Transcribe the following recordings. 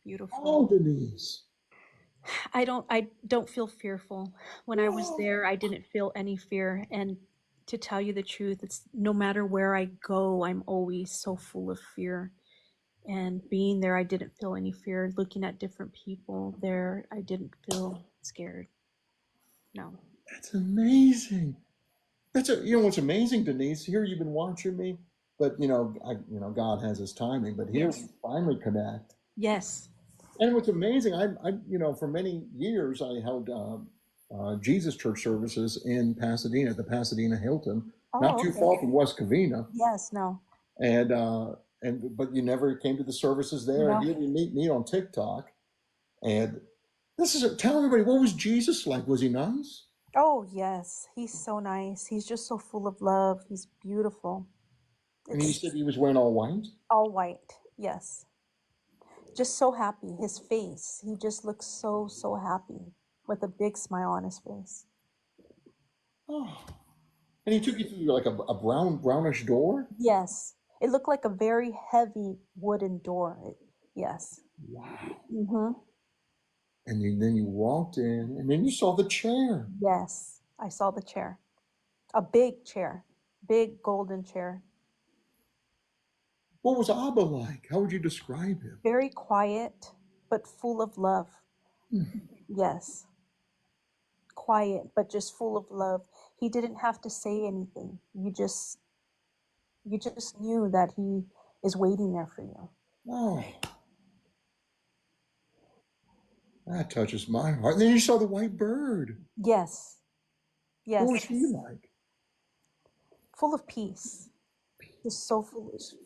Oh, beautiful. Denise. I don't feel fearful. When I was Oh, there, I didn't feel any fear. And to tell you the truth, it's no matter where I go, I'm always so full of fear. And being there, I didn't feel any fear. Looking at different people there, I didn't feel scared. No. that's amazing. You know what's amazing, Denise? Here you've been watching me, but God has His timing. But here we Yes. finally connect. Yes. And what's amazing, for many years I held Jesus Church services in Pasadena, the Pasadena Hilton, not Oh, too okay. far from West Covina, Yes, no. and but you never came to the services there. And No. here we meet on TikTok, and tell everybody, what was Jesus like? Was He nice? Oh, yes. He's so nice. He's just so full of love. He's beautiful. And you said It's He was wearing all white. all white. Yes. Just so happy. His face, he just looks so, so happy with a big smile on his face. Oh, and He took you through like a brownish door. Yes. It looked like a very heavy wooden door. Yes. Wow. Mm-hmm. And then you walked in, and then you saw the chair. Yes. I saw the chair. A big chair. Big golden chair. What was Abba like? How would you describe him? Very quiet, but full of love. Yes. Quiet, but just full of love. He didn't have to say anything. You just knew that he is waiting there for you. Oh, that touches my heart. And then you saw the white bird. Yes. What Yes. was he like? Full of peace. Just so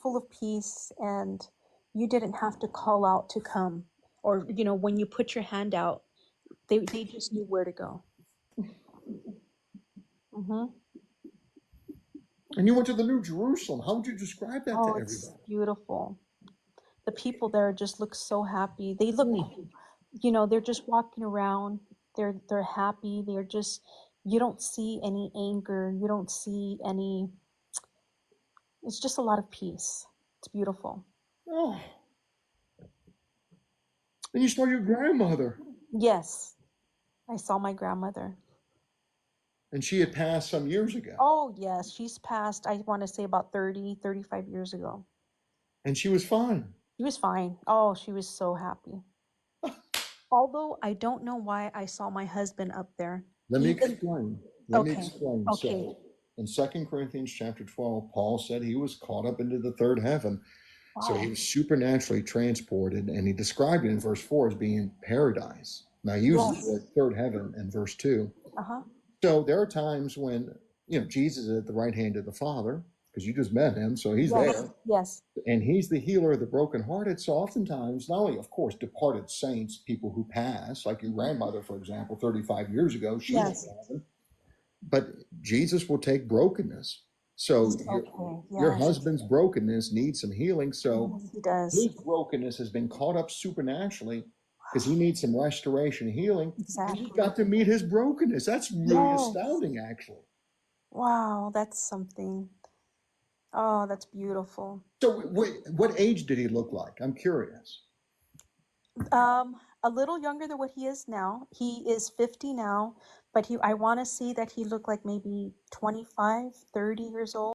full of peace, and you didn't have to call out to come, or when you put your hand out, they just knew where to go. Hmm. And you went to the New Jerusalem. How would you describe that to Oh, it's everybody? beautiful. The people there just look so happy. They look, Oh, they're just walking around. They're happy. They're just, you don't see any anger. You don't see any. It's just a lot of peace. It's beautiful. oh. And you saw your grandmother. Yes, I saw my grandmother. And she had passed some years ago. Oh, yes, she's passed, I want to say about 30, 35 years ago. And she was fine. She was fine. Oh, she was so happy. Although I don't know why I saw my husband up there. Let me Even explain. Let me okay, explain. okay. So in 2 Corinthians chapter 12, Paul said he was caught up into the third heaven. So he Wow. was supernaturally transported, and he described it in verse 4 as being paradise. Now, he uses the Yes. word third heaven in verse 2. Uh-huh. So there are times when, Jesus is at the right hand of the Father, because you just met him, so he's Yes. there, Yes. and he's the healer of the brokenhearted. So oftentimes, not only, of course, departed saints, people who pass, like your grandmother, for example, 35 years ago, she's Yes. in heaven, but Jesus will take brokenness. So Okay. your Yes. husband's brokenness needs some healing. So Yes, he does. his brokenness has been caught up supernaturally because he needs some restoration, healing, and you Exactly. got to meet his brokenness. That's really Yes. astounding, actually. Wow, that's something. Oh, that's beautiful. So, what age did he look like? I'm curious. A little younger than what he is now. He is 50 now, but I want to say that he looked like maybe 25, 30 years old.